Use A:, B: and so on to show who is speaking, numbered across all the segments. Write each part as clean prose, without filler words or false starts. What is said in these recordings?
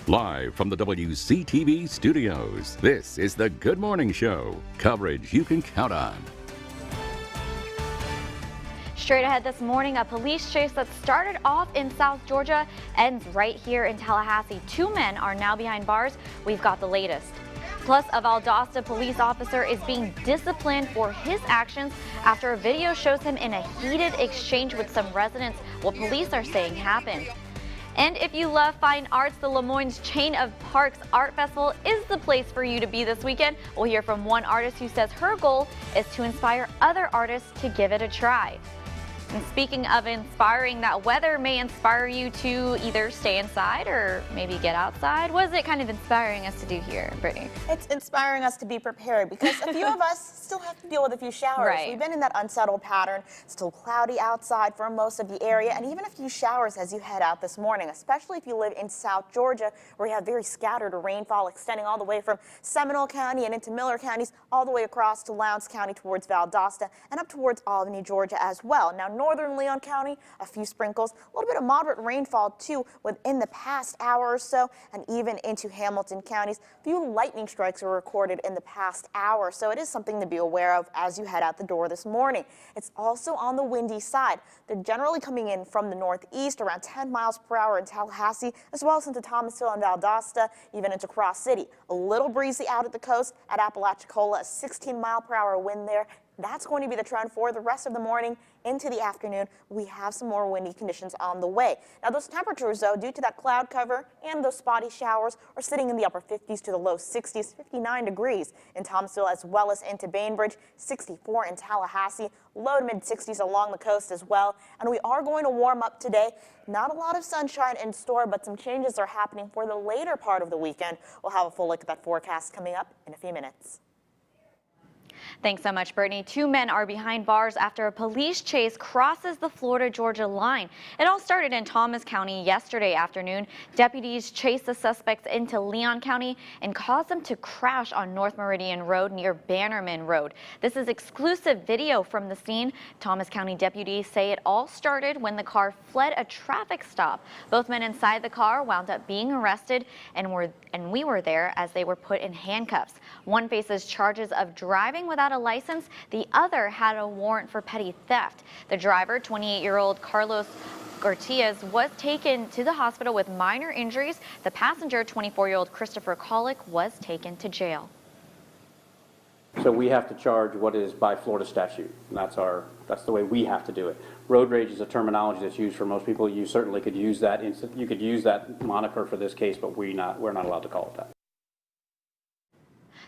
A: Live from the WCTV studios, this is the Good Morning Show. Coverage you can count on.
B: Straight ahead this morning, a police chase that started off in South Georgia ends right here in Tallahassee. 2 men are now behind bars. We've got the latest. Plus, a Valdosta police officer is being disciplined for his actions after a video shows him in a heated exchange with some residents. What police are saying happened. And if you love fine arts, the Lemoyne's Chain of Parks Art Festival is the place for you to be this weekend. We'll hear from one artist who says her goal is to inspire other artists to give it a try. And speaking of inspiring, that weather may inspire you to either stay inside or maybe get outside. What is it kind of inspiring us to do here, Brittany?
C: It's inspiring us to be prepared because a few of us still have to deal with a few showers.
B: Right.
C: We've been in that unsettled pattern. Still cloudy outside for most of the area, and even a few showers as you head out this morning, especially if you live in South Georgia, where you have very scattered rainfall extending all the way from Seminole County and into Miller counties, all the way across to Lowndes County towards Valdosta and up towards Albany, Georgia as well. Now, northern Leon County, a few sprinkles, a little bit of moderate rainfall too within the past hour or so, and even into Hamilton counties. A few lightning strikes were recorded in the past hour, so it is something to be aware of as you head out the door this morning. It's also on the windy side. They're generally coming in from the northeast around 10 miles per hour in Tallahassee, as well as into Thomasville and Valdosta, even into Cross City. A little breezy out at the coast at Apalachicola, a 16-mile-per-hour wind there. That's going to be the trend for the rest of the morning into the afternoon. We have some more windy conditions on the way. Now, those temperatures, though, due to that cloud cover and those spotty showers, are sitting in the upper 50s to the low 60s, 59 degrees in Thomasville as well as into Bainbridge, 64 in Tallahassee, low to mid 60s along the coast as well. And we are going to warm up today. Not a lot of sunshine in store, but some changes are happening for the later part of the weekend. We'll have a full look at that forecast coming up in a few minutes.
B: Thanks so much, Brittany. 2 men are behind bars after a police chase crosses the Florida-Georgia line. It all started in Thomas County yesterday afternoon. Deputies chased the suspects into Leon County and caused them to crash on North Meridian Road near Bannerman Road. This is exclusive video from the scene. Thomas County deputies say it all started when the car fled a traffic stop. Both men inside the car wound up being arrested, and we were there as they were put in handcuffs. One faces charges of driving without a license. The other had a warrant for petty theft. The driver, 28-year-old Carlos Gartias, was taken to the hospital with minor injuries. The passenger, 24-year-old Christopher Colick, was taken to jail.
D: So we have to charge what is by Florida statute, and that's the way we have to do it. Road rage is a terminology that's used for most people. You certainly could use that. You could use that moniker for this case, but we're not allowed to call it that.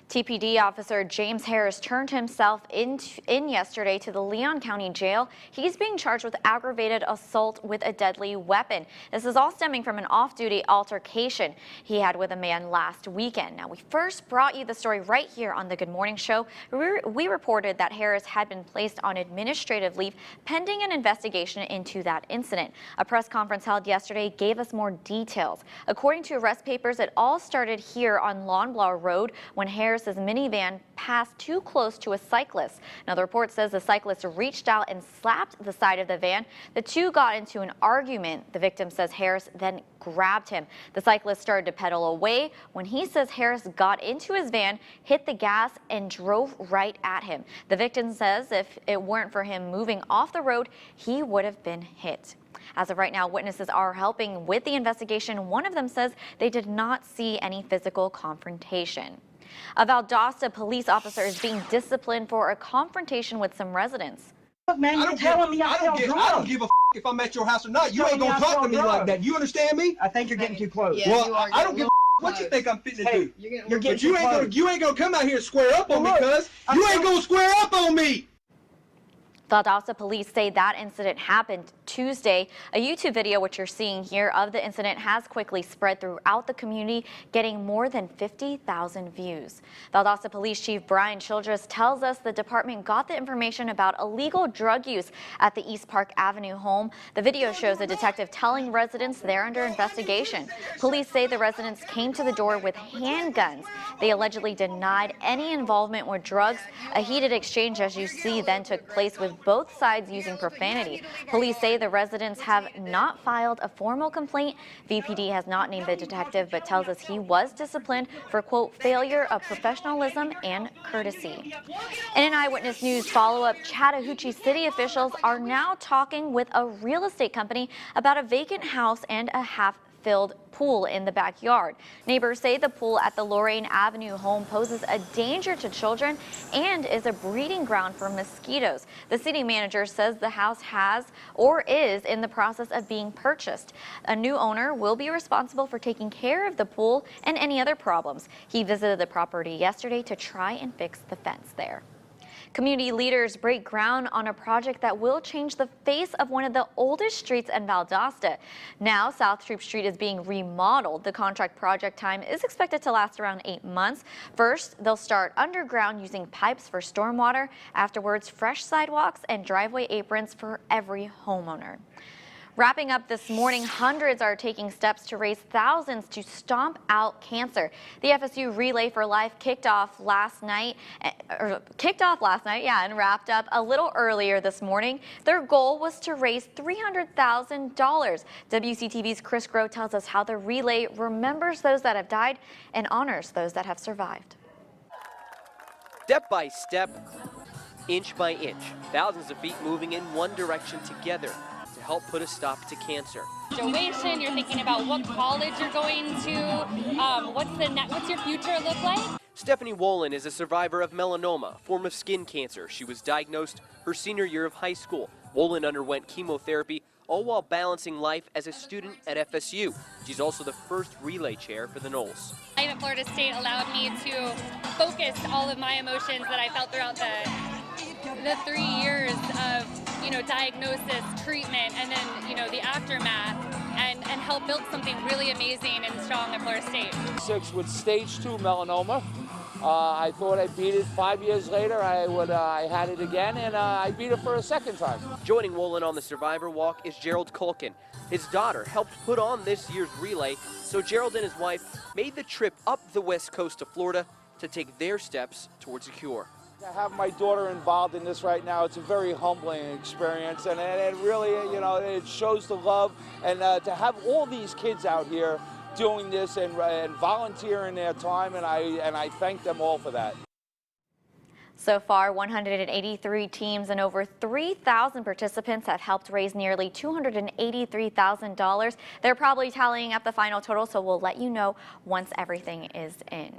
B: TPD officer James Harris turned himself in yesterday to the Leon County Jail. He's being charged with aggravated assault with a deadly weapon. This is all stemming from an off-duty altercation he had with a man last weekend. Now, we first brought you the story right here on the Good Morning Show. We reported that Harris had been placed on administrative leave pending an investigation into that incident. A press conference held yesterday gave us more details. According to arrest papers, it all started here on Lawnblower Road when Harris's minivan passed too close to a cyclist. Now, the report says the cyclist reached out and slapped the side of the van. The two got into an argument. The victim says Harris then grabbed him. The cyclist started to pedal away when he says Harris got into his van, hit the gas, and drove right at him. The victim says if it weren't for him moving off the road, he would have been hit. As of right now, witnesses are helping with the investigation. One of them says they did not see any physical confrontation. A Valdosta police officer is being disciplined for a confrontation with some residents.
E: Look, man, you're telling me I don't give a if I'm at your house or not. You ain't gonna talk to me like that. You understand me? I think you're getting too close. Yeah, well, I don't give a what you think I'm fitting to do. You're getting you ain't gonna come out here and square up on me, cuz. You ain't gonna square up on me.
B: Valdosta police say that incident happened Tuesday. A YouTube video, which you're seeing here, of the incident has quickly spread throughout the community, getting more than 50,000 views. Valdosta Police Chief Brian Childress tells us the department got the information about illegal drug use at the East Park Avenue home. The video shows a detective telling residents they're under investigation. Police say the residents came to the door with handguns. They allegedly denied any involvement with drugs. A heated exchange, as you see, then took place with both sides using profanity. Police say the residents have not filed a formal complaint. VPD has not named the detective, but tells us he was disciplined for, quote, failure of professionalism and courtesy. And in Eyewitness News follow-up, Chattahoochee city officials are now talking with a real estate company about a vacant house and a half-filled pool in the backyard. Neighbors say the pool at the Lorain Avenue home poses a danger to children and is a breeding ground for mosquitoes. The city manager says the house has or is in the process of being purchased. A new owner will be responsible for taking care of the pool and any other problems. He visited the property yesterday to try and fix the fence there. Community leaders break ground on a project that will change the face of one of the oldest streets in Valdosta. Now, South Troop Street is being remodeled. The contract project time is expected to last around 8 months. First, they'll start underground using pipes for stormwater. Afterwards, fresh sidewalks and driveway aprons for every homeowner. Wrapping up this morning, hundreds are taking steps to raise thousands to stomp out cancer. The FSU Relay for Life kicked off last night, and wrapped up a little earlier this morning. Their goal was to raise $300,000. WCTV's Chris Groh tells us how the relay remembers those that have died and honors those that have survived.
F: Step by step, inch by inch, thousands of feet moving in one direction together to help put a stop to cancer.
G: Graduation, you're thinking about what college you're going to, what's your future look like?
F: Stephanie Wolin is a survivor of melanoma, a form of skin cancer. She was diagnosed her senior year of high school. Wolin underwent chemotherapy, all while balancing life as a student at FSU. She's also the first relay chair for the Knolls.
G: Life at Florida State allowed me to focus all of my emotions that I felt throughout the 3 years of diagnosis, treatment, and then, the aftermath, and help build something really amazing and strong at Florida State.
H: 6 with stage 2 melanoma. I thought I beat it. 5 years later, I had it again, and I beat it for a second time.
F: Joining Wolin on the Survivor Walk is Gerald Culkin. His daughter helped put on this year's relay, so Gerald and his wife made the trip up the west coast of Florida to take their steps towards a cure.
H: To have my daughter involved in this right now, it's a very humbling experience, and it really, it shows the love, and to have all these kids out here doing this and volunteering their time, and I thank them all for that.
B: So far, 183 teams and over 3,000 participants have helped raise nearly $283,000. They're probably tallying up the final total, so we'll let you know once everything is in.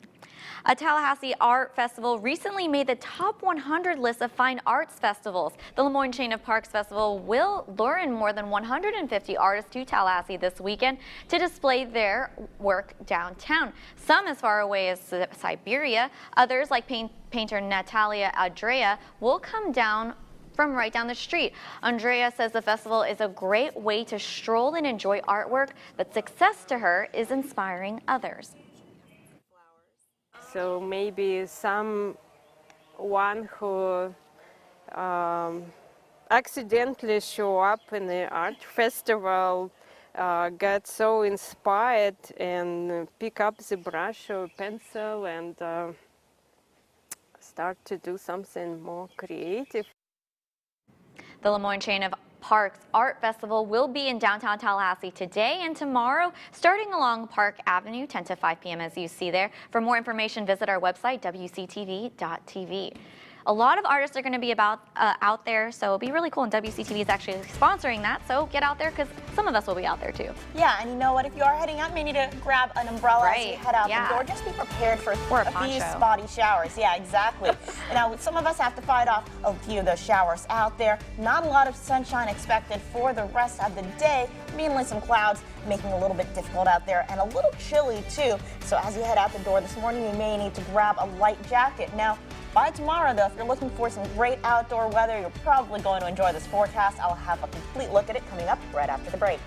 B: A Tallahassee art festival recently made the top 100 list of fine arts festivals. The Lemoyne Chain of Parks Festival will lure in more than 150 artists to Tallahassee this weekend to display their work downtown. Some as far away as Siberia. Others, like painter Natalia Andrea, will come down from right down the street. Andrea says the festival is a great way to stroll and enjoy artwork, but success to her is inspiring others.
I: So maybe someone who accidentally show up in the art festival got so inspired and pick up the brush or pencil and start to do something more creative.
B: The Lemoyne Chain of Parks Art Festival will be in downtown Tallahassee today and tomorrow, starting along Park Avenue, 10 to 5 p.m. as you see there. For more information, visit our website, wctv.tv. A lot of artists are going to be out there, so it'll be really cool, and WCTV is actually sponsoring that, so get out there because some of us will be out there too.
C: Yeah, and you know what, if you are heading out, maybe to grab an umbrella as you head out the door. Just be prepared for a few spotty showers. Yeah, exactly. Now, some of us have to fight off a few of those showers out there. Not a lot of sunshine expected for the rest of the day. Mainly some clouds, making it a little bit difficult out there and a little chilly too. So as you head out the door this morning, you may need to grab a light jacket. Now, by tomorrow, though, if you're looking for some great outdoor weather, you're probably going to enjoy this forecast. I'll have a complete look at it coming up right after the break.